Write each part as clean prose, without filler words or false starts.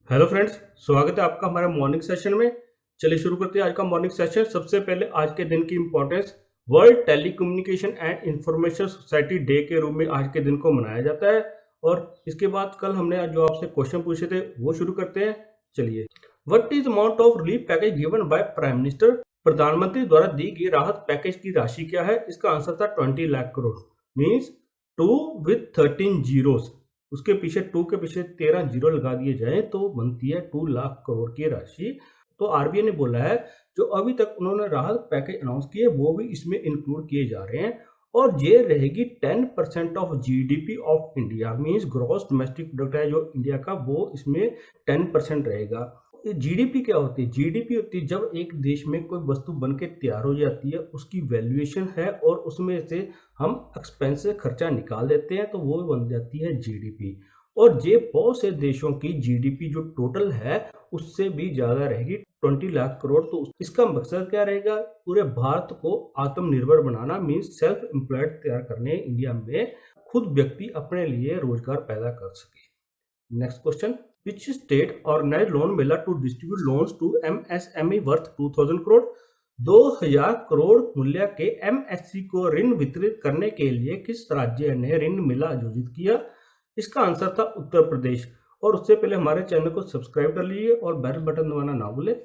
Hello friends, स्वागत है आपका हमारे मॉर्निंग सेशन में। चलिए शुरू करते हैं आज का मॉर्निंग सेशन। सबसे पहले आज के दिन की importance. World telecommunication and information society day के रूप में आज के दिन को मनाया जाता है। और इसके बाद कल हमने जो आपसे क्वेश्चन पूछे थे वो शुरू करते हैं। चलिए, what is amount of relief package given by prime minister? प्रधानमंत्री द्वारा दी गई राहत पैकेज की राशि क्या है? इसका आंसर था 20 lakh crore. Means 2 with 13 zeros, उसके पीछे 2 के पीछे 13 जीरो लगा दिए जाए तो बनती है 2 लाख करोड़ की राशि। तो आरबीआई ने बोला है जो अभी तक उन्होंने राहत पैकेज अनाउंस किए वो भी इसमें इंक्लूड किए जा रहे हैं। और ये रहेगी 10% of GDP of India. Means gross domestic product है जो इंडिया का, वो इसमें 10% रहेगा। जीडीपी क्या होती है? जीडीपी होती है जब एक देश में कोई वस्तु बन के तैयार हो जाती है, उसकी वैल्यूएशन है और उसमें से हम एक्सपेंस से खर्चा निकाल देते हैं तो वो बन जाती है जीडीपी। और ये बहुत से देशों की जीडीपी जो टोटल है उससे भी ज्यादा रहेगी, 20 लाख करोड़। तो इसका मकसद क्या रहेगा? पूरे भारत को आत्मनिर्भर बनाना। मीन्स सेल्फ एम्प्लॉयड तैयार करने, इंडिया में खुद व्यक्ति अपने लिए रोजगार पैदा कर सके। Next question, which state organise loan mela to distribute loans to MSME worth 2000 crore? 2000 crore मूल्य के एमएससी को ऋण वितरित करने के लिए किस राज्य ने ऋण मेला आयोजित किया? इसका आंसर था उत्तर प्रदेश। और उससे पहले हमारे चैनल को सब्सक्राइब कर लीजिए और बेल बटन दबाना ना भूलें।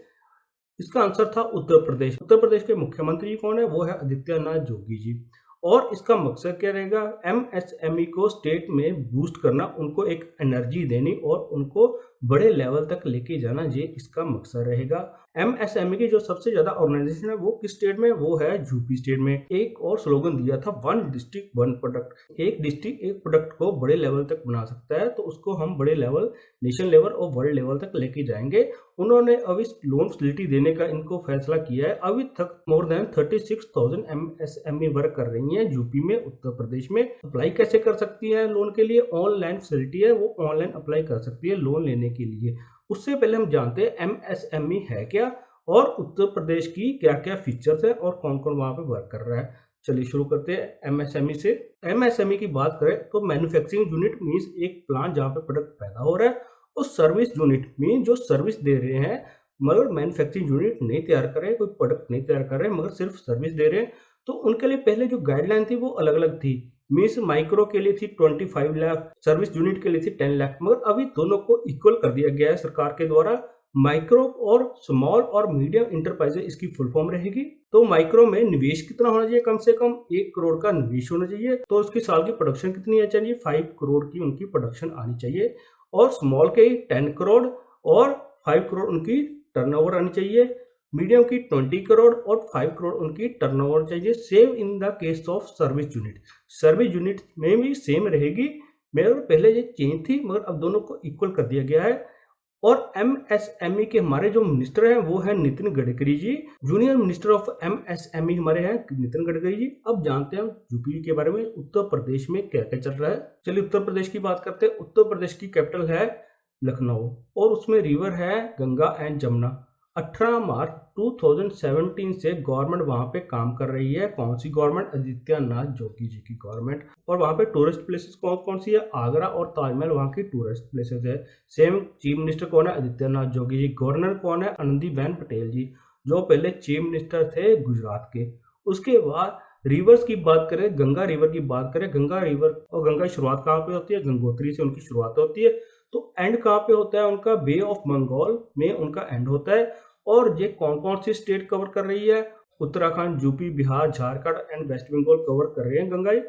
इसका आंसर था उत्तर प्रदेश। उत्तर प्रदेश के मुख्यमंत्री कौन है? वो है आदित्यनाथ जोगी जी। और इसका मकसद क्या रहेगा? एमएसएमई को स्टेट में बूस्ट करना, उनको एक एनर्जी देनी और उनको बड़े लेवल तक लेके जाना, ये इसका मकसद रहेगा। एमएसएमई की जो सबसे ज्यादा ऑर्गेनाइजेशन है वो किस स्टेट में? वो है यूपी स्टेट में। एक और स्लोगन दिया था, 1 डिस्ट्रिक्ट 1 प्रोडक्ट। एक डिस्ट्रिक्ट एक प्रोडक्ट को बड़े लेवल तक बना सकता है, तो उसको हम बड़े लेवल, नेशनल लेवल और वर्ल्ड लेवल तक लेके जाएंगे। उन्होंने अभी लोन फैसिलिटी देने का इनको फैसला किया है। अभी तक मोर देन 36,000 एमएसएमई वर्क कर रही हैं यूपी में, उत्तर प्रदेश में। अप्लाई कैसे कर सकती है लोन के लिए? ऑनलाइन फैसिलिटी है, वो ऑनलाइन अप्लाई कर सकती है लोन लेने के लिए। उससे पहले हम जानते हैं एमएसएमई है क्या और उत्तर प्रदेश की क्या क्या फीचर्स है और कौन कौन वहां पे वर्क कर रहा है। चलिए शुरू करते हैं एमएसएमई से। एमएसएमई की बात करें तो मैन्युफैक्चरिंग यूनिट मीन्स एक प्लांट जहाँ पे प्रोडक्ट पैदा हो रहा है। और सर्विस यूनिट मीन जो सर्विस दे रहे हैं, मगर मैन्युफैक्चरिंग यूनिट नहीं तैयार कर रहे हैं, कोई प्रोडक्ट नहीं तैयार कर रहे हैं, मगर सिर्फ सर्विस दे रहे हैं। तो उनके लिए पहले जो गाइडलाइन थी वो अलग अलग थी। मीन्स माइक्रो के लिए थी 25 लाख, सर्विस यूनिट के लिए थी 10 लाख। मगर अभी दोनों को इक्वल कर दिया गया है सरकार के द्वारा। माइक्रो और स्मॉल और मीडियम इंटरप्राइजेज इसकी फुल फॉर्म रहेगी। तो माइक्रो में निवेश कितना होना चाहिए? कम से कम 1 करोड़ का निवेश होना चाहिए। तो उसकी साल की प्रोडक्शन कितनी आनी चाहिए? 5 करोड़ की उनकी प्रोडक्शन आनी चाहिए। और स्मॉल के 10 करोड़ और 5 करोड़ उनकी टर्नओवर आनी चाहिए। मीडियम की 20 करोड़ और 5 करोड़ उनकी टर्नओवर चाहिए। Same in the case of service unit. Service unit में भी सेम रहेगी। मेरे पहले ये चेंज थी, मगर अब दोनों को इक्वल कर दिया गया है। और एमएसएमई के हमारे जो मिनिस्टर हैं वो है Nitin Gadkari ji. Junior minister of MSME हमारे हैं नितिन गडकरी जी। अब जानते हैं यूपी के बारे में, उत्तर प्रदेश में क्या क्या चल रहा है। चलिए उत्तर प्रदेश की बात करते हैं। उत्तर प्रदेश की कैपिटल है लखनऊ और उसमें रिवर है गंगा एंड जमुना। 18 मार्च 2017 से गवर्नमेंट वहां पे काम कर रही है। कौन सी गवर्नमेंट? आदित्यनाथ जोगी जी की गवर्नमेंट। और वहां पे टूरिस्ट प्लेसेस कौन कौन सी है? आगरा और ताजमहल वहां की टूरिस्ट प्लेसेस है। सेम चीफ मिनिस्टर कौन है? आदित्यनाथ जोगी जी। गवर्नर कौन है? आनंदीबेन पटेल जी, जो पहले चीफ मिनिस्टर थे गुजरात के। उसके बाद रिवर्स की बात करें, गंगा रिवर की बात करें। गंगा रिवर और गंगा की शुरुआत कहाँ पे होती है? गंगोत्री से उनकी शुरुआत होती है। तो एंड कहाँ पे होता है उनका? बे ऑफ बंगाल में उनका एंड होता है। और ये कौन कौन सी स्टेट कवर कर रही है? Uttarakhand, UP, Bihar, Jharkhand and West Bengal cover कर रहे हैं गंगाई।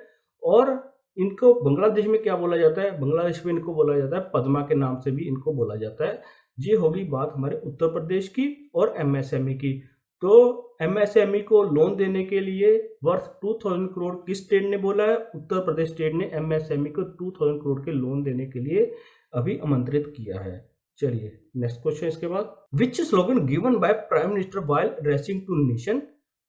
और इनको बांग्लादेश में क्या बोला जाता है? बांग्लादेश में इनको बोला जाता है पद्मा के नाम से भी इनको बोला जाता है। ये होगी बात हमारे उत्तर प्रदेश की और एमएसएमई की। तो एमएसएमई को लोन देने के लिए वर्थ 2000 करोड़ किस स्टेट ने बोला है? उत्तर प्रदेश स्टेट ने एमएसएमई को 2000 करोड़ के लोन देने के लिए अभी आमंत्रित किया है। चलिए नेक्स्ट क्वेश्चन इसके बाद, which slogan given by prime minister while addressing to nation?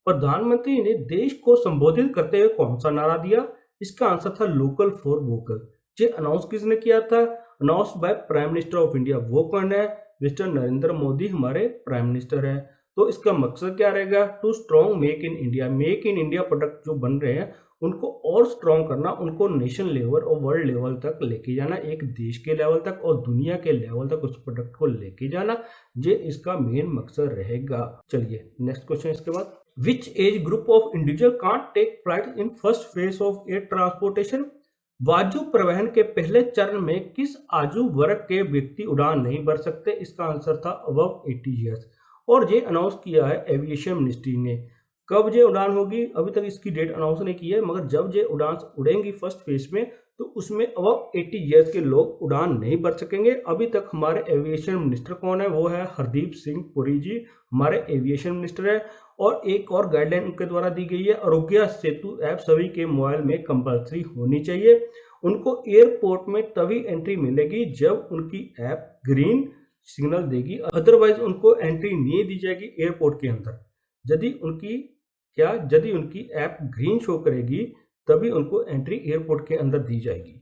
प्रधानमंत्री ने देश को संबोधित करते हुए कौन सा नारा दिया? इसका आंसर था लोकल फॉर वोकल। ये अनाउंस किसने किया था? Announce bye prime minister of India. वो कौन है? मिस्टर नरेंद्र मोदी हमारे प्राइम मिनिस्टर है। तो इसका मकसद क्या रहेगा? To strong make in India. Make in India product जो बन रहे हैं उनको और स्ट्रॉन्ग करना, उनको नेशन लेवल और वर्ल्ड लेवल तक लेके जाना, एक देश के लेवल तक और दुनिया के लेवल तक उस प्रोडक्ट को लेके जाना, ये इसका मेन मकसद रहेगा। चलिए नेक्स्ट क्वेश्चन इसके बाद, which age group of individual can't take flight in first phase of air transportation? वायु परिवहन के पहले चरण में किस आयु वर्ग के व्यक्ति उड़ान नहीं भर सकते? इसका आंसर था अबव 80 ईयर्स। और ये अनाउंस किया है एविएशन मिनिस्ट्री ने। कब ये उड़ान होगी अभी तक इसकी डेट अनाउंस नहीं की है, मगर जब ये उड़ान उड़ेंगी फर्स्ट फेज में तो उसमें अबव 80 ईयर्स के लोग उड़ान नहीं भर सकेंगे। अभी तक हमारे एविएशन मिनिस्टर कौन है? वो है हरदीप सिंह पुरी जी, हमारे एविएशन मिनिस्टर है। और एक और गाइडलाइन उनके द्वारा दी गई है, आरोग्य सेतु ऐप सभी के मोबाइल में कंपलसरी होनी चाहिए। उनको एयरपोर्ट में तभी एंट्री मिलेगी जब उनकी ऐप ग्रीन सिग्नल देगी, अदरवाइज उनको एंट्री नहीं दी जाएगी एयरपोर्ट के अंदर। यदि उनकी ऐप ग्रीन शो करेगी तभी उनको एंट्री एयरपोर्ट के अंदर दी जाएगी।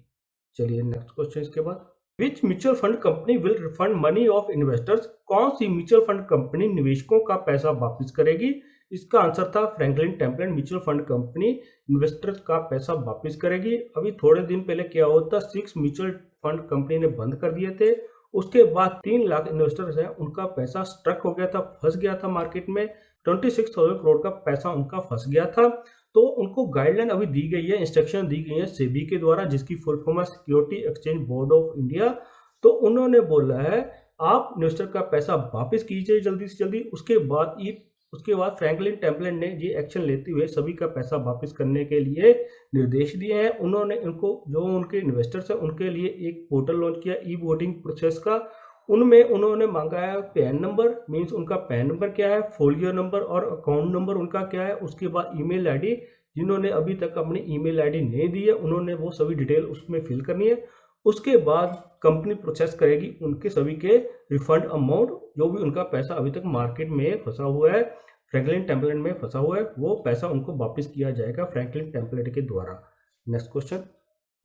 चलिए नेक्स्ट क्वेश्चन इसके बाद, which mutual fund company will refund money of investors? कौन सी म्यूचुअल फंड कंपनी निवेशकों का पैसा वापस करेगी? इसका आंसर था Franklin template mutual fund company investors का पैसा वापस करेगी। अभी थोड़े दिन पहले क्या हुआ था, 6 म्यूचुअल फंड कंपनी ने बंद कर दिए थे। उसके बाद 3 लाख इन्वेस्टर्स हैं, उनका पैसा स्ट्रक हो गया था, फंस गया था मार्केट में। 26,000 करोड़ का पैसा उनका फंस गया था। तो उनको गाइडलाइन अभी दी गई है, इंस्ट्रक्शन दी गई है सेबी के द्वारा, जिसकी फुल फॉर्म है security exchange board of India. तो उन्होंने बोला है आप इन्वेस्टर का पैसा वापस कीजिए जल्दी से जल्दी। उसके बाद फ्रैंकलिन टेम्पलेट ने ये एक्शन लेते हुए सभी का पैसा वापस करने के लिए निर्देश दिए हैं। उन्होंने इनको जो उनके इन्वेस्टर्स हैं उनके लिए एक पोर्टल लॉन्च किया ई वोटिंग प्रोसेस का। उनमें उन्होंने मांगा है पैन नंबर, मीन्स उनका पैन नंबर क्या है, फोलियो नंबर और अकाउंट नंबर उनका क्या है। उसके बाद ईमेल आईडी, जिन्होंने अभी तक अपनी ईमेल आईडी नहीं दी है उन्होंने वो सभी डिटेल उसमें फिल करनी है। उसके बाद कंपनी प्रोसेस करेगी उनके सभी के रिफंड अमाउंट, जो भी उनका पैसा अभी तक मार्केट में फंसा हुआ है, फ्रैंकलिन टेम्पलेट में फंसा हुआ है, वो पैसा उनको वापस किया जाएगा फ्रैंकलिन टेम्पलेट के द्वारा। Next question,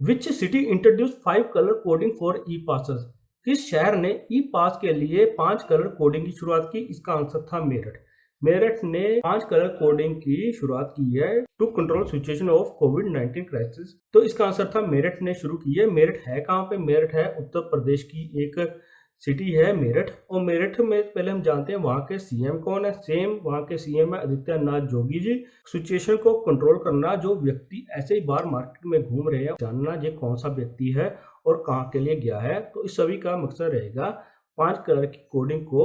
which city introduce 5 colour coding for E passes? किस शहर ने ई पास के लिए 5 कलर कोडिंग की शुरुआत की? इसका आंसर था मेरठ। मेरठ ने 5 कलर कोडिंग की शुरुआत की है टू कंट्रोल सिचुएशन ऑफ कोविड-19 क्राइसिस। तो इसका आंसर था मेरठ ने शुरू की है। मेरठ है कहाँ पे? मेरठ है उत्तर प्रदेश की एक सिटी है मेरठ। और मेरठ में पहले हम जानते हैं वहाँ के सीएम कौन है। वहाँ के सीएम है आदित्यनाथ जोगी जी। सिचुएशन को कंट्रोल करना, जो व्यक्ति ऐसे ही बाहर मार्केट में घूम रहे हैं जानना ये कौन सा व्यक्ति है और कहाँ के लिए गया है। तो इस सभी का मकसद रहेगा 5 कलर की कोडिंग को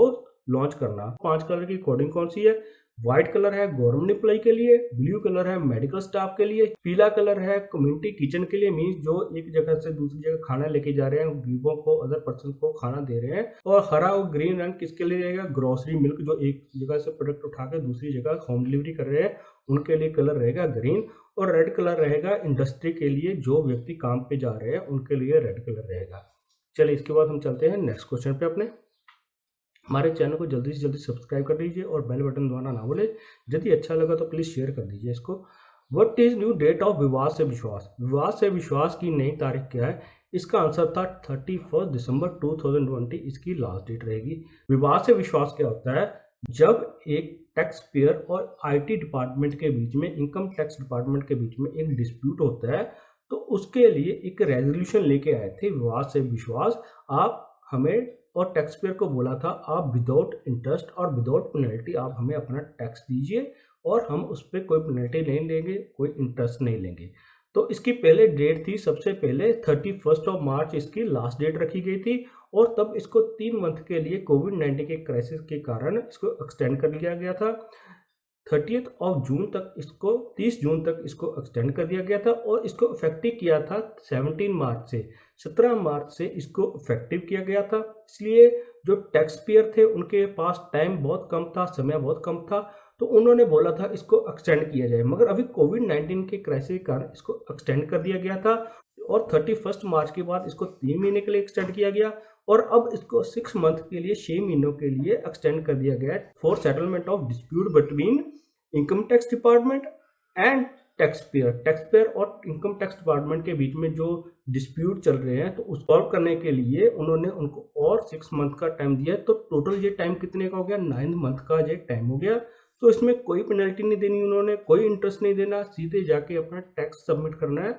लॉन्च करना। 5 कलर की कोडिंग कौन सी है? व्हाइट कलर है गवर्नमेंट एम्प्लॉय के लिए, ब्लू कलर है मेडिकल स्टाफ के लिए, पीला कलर है कम्युनिटी किचन के लिए, मीन्स जो एक जगह से दूसरी जगह खाना लेके जा रहे हैं, गरीबों को, अदर पर्सन को खाना दे रहे हैं। और हरा और ग्रीन रंग किसके लिए रहेगा? ग्रोसरी मिल्क, जो एक जगह से प्रोडक्ट उठा के दूसरी जगह होम डिलीवरी कर रहे हैं उनके लिए कलर रहेगा ग्रीन। और रेड कलर रहेगा इंडस्ट्री के लिए, जो व्यक्ति काम पे जा रहे हैं उनके लिए रेड कलर रहेगा। चलिए इसके बाद हम चलते हैं नेक्स्ट क्वेश्चन पे अपने। हमारे चैनल को जल्दी से जल्दी सब्सक्राइब कर दीजिए और बेल बटन दबाना ना भूलें। यदि अच्छा लगा तो प्लीज़ शेयर कर दीजिए इसको। What is new date of Vivad se विश्वास? विवाद से विश्वास की नई तारीख क्या है? इसका आंसर था 31 दिसंबर 2020 इसकी लास्ट डेट रहेगी। विवाद से विश्वास क्या होता है? जब एक टैक्स पेयर और आईटी डिपार्टमेंट के बीच में, इनकम टैक्स डिपार्टमेंट के बीच में एक डिस्प्यूट होता है, तो उसके लिए एक रेजोल्यूशन लेके आए थे विवाद से विश्वास। आप हमें और टैक्स पेयर को बोला था आप विदाउट इंटरेस्ट और विदाउट पेनल्टी आप हमें अपना टैक्स दीजिए और हम उस पर कोई पेनल्टी नहीं लेंगे, कोई इंटरेस्ट नहीं लेंगे। तो इसकी पहले डेट थी, सबसे पहले 31 मार्च इसकी लास्ट डेट रखी गई थी। और तब इसको 3 मंथ के लिए कोविड-19 के क्राइसिस के कारण इसको एक्सटेंड कर लिया गया था। 30 जून तक इसको 30 जून तक इसको एक्सटेंड कर दिया गया था। और इसको इफेक्टिव किया था 17 मार्च से, 17 मार्च से इसको इफेक्टिव किया गया था। इसलिए जो टैक्स पेयर थे उनके पास टाइम बहुत कम था, समय बहुत कम था, तो उन्होंने बोला था इसको एक्सटेंड किया जाए। मगर अभी कोविड-19 के क्राइसिस के कारण इसको एक्सटेंड कर दिया गया था और 31 मार्च के बाद इसको 3 महीने के लिए एक्सटेंड किया गया। और अब इसको 6 मंथ के लिए, 6 महीनों के लिए एक्सटेंड कर दिया गया for settlement of dispute between income tax department and tax payer और इनकम टैक्स डिपार्टमेंट के बीच में जो डिस्प्यूट चल रहे हैं, तो उस सॉल्व करने के लिए उन्होंने उनको और 6 मंथ का टाइम दिया। तो टोटल ये टाइम कितने का हो गया? 9 मंथ का ये टाइम हो गया। तो इसमें कोई पेनल्टी नहीं देनी उन्होंने, कोई इंटरेस्ट नहीं देना, सीधे जाके अपना टैक्स सबमिट करना है।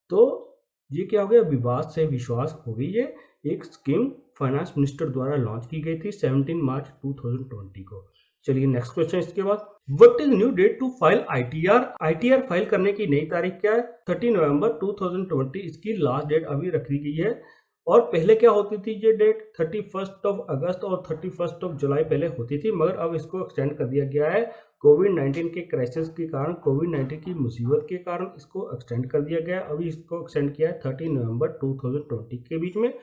तो ये क्या हो गया, विवाद से विश्वास हो गई है। एक स्कीम फाइनेंस मिनिस्टर द्वारा लॉन्च की गई थी 17 मार्च 2020 को। चलिए नेक्स्ट क्वेश्चन इसके बाद, what is new date to file ITR? ITR file करने की नई तारीख क्या है? 30 नवंबर 2020 इसकी लास्ट डेट अभी रखी गई है। और पहले क्या होती थी ये डेट, 31 अगस्त और 31 जुलाई पहले होती थी, मगर अब इसको एक्सटेंड कर दिया गया है। कोविड-19 के क्राइसिस के कारण, कोविड-19 की मुसीबत के कारण इसको एक्सटेंड कर दिया गया है। अभी इसको एक्सटेंड किया है 30 नवंबर 2020 के बीच में।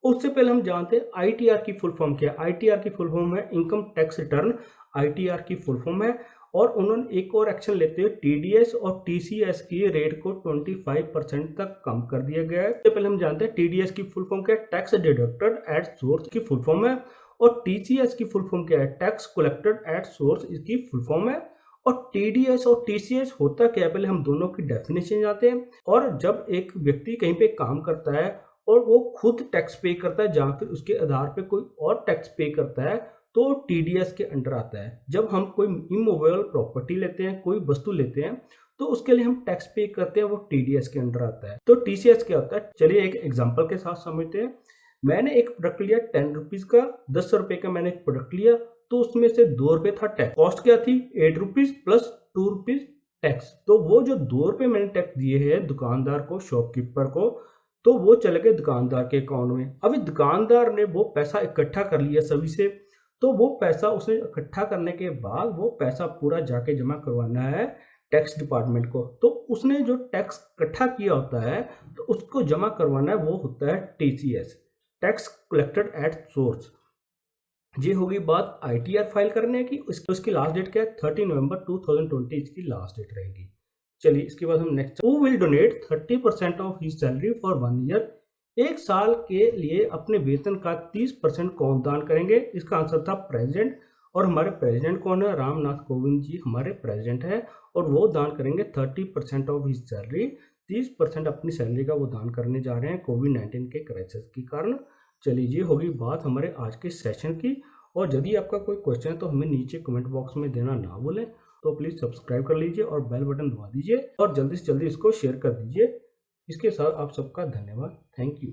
उससे पहले हम जानते हैं आईटीआर की फुल फॉर्म क्या है। आईटीआर की फुल फॉर्म है इनकम टैक्स रिटर्न, आईटीआर की फुल फॉर्म है। और उन्होंने एक और एक्शन लेते हुए टीडीएस और टीसीएस की रेट को 25% तक कम कर दिया गया है। इससे पहले हम जानते हैं टीडीएस की फुल फॉर्म क्या है, टैक्स डिडक्टेड एट सोर्स की फुल फॉर्म है। और टीसीएस की फुल फॉर्म क्या है, टैक्स कलेक्टेड एट सोर्स, इसकी फुल फॉर्म है। और टीडीएस और टीसीएस होता क्या है, पहले हम दोनों की डेफिनेशन जानते हैं। और जब एक व्यक्ति कहीं पे काम करता है और वो खुद टैक्स पे करता है या फिर उसके आधार पे कोई और टैक्स पे करता है, तो टीडीएस के अंडर आता है। जब हम कोई इमूवेबल प्रॉपर्टी लेते हैं, कोई वस्तु लेते हैं, तो उसके लिए हम टैक्स पे करते हैं, वो टीडीएस के अंडर आता है। तो टीसीएस क्या होता है, चलिए एक एग्जांपल के साथ समझते हैं। मैंने एक प्रोडक्ट लिया 10 रुपीज का, 10 रुपए का मैंने एक प्रोडक्ट लिया, तो उसमें से 2 रुपए था टैक्स। कॉस्ट क्या थी, 8 रुपीज प्लस 2 रुपीज टैक्स। तो वो जो 2 रुपए मैंने टैक्स दिए हैं दुकानदार को, शॉपकीपर को, तो वो चले गए दुकानदार के अकाउंट में। अभी दुकानदार ने वो पैसा इकट्ठा कर लिया सभी से, तो वो पैसा उसे इकट्ठा करने के बाद वो पैसा पूरा जाके जमा करवाना है टैक्स डिपार्टमेंट को। तो उसने जो टैक्स इकट्ठा किया होता है तो उसको जमा करवाना है, वो होता है TCS, tax collected at source. ये होगी बात आईटीआर फाइल करने की। उसकी लास्ट डेट क्या है, 30 नवंबर 2020 इसकी लास्ट डेट रहेगी। चलिए इसके बाद हम next, who will donate 30% of his salary for 1 year? एक साल के लिए अपने वेतन का 30% कौन दान करेंगे? इसका आंसर था प्रेसिडेंट। और हमारे प्रेसिडेंट कौन है, रामनाथ कोविंद जी हमारे प्रेसिडेंट है। और वो दान करेंगे 30% ऑफ हिज सैलरी, 30% अपनी सैलरी का वो दान करने जा रहे हैं कोविड-19 के क्राइसिस के कारण। चलिए ये होगी बात हमारे आज के सेशन की। और यदि आपका कोई क्वेश्चन है तो हमें नीचे कमेंट बॉक्स में देना ना भूलें। तो प्लीज़ सब्सक्राइब कर लीजिए और बेल बटन दबा दीजिए और जल्दी से जल्दी इसको शेयर कर दीजिए। इसके साथ आप सबका धन्यवाद। Thank you.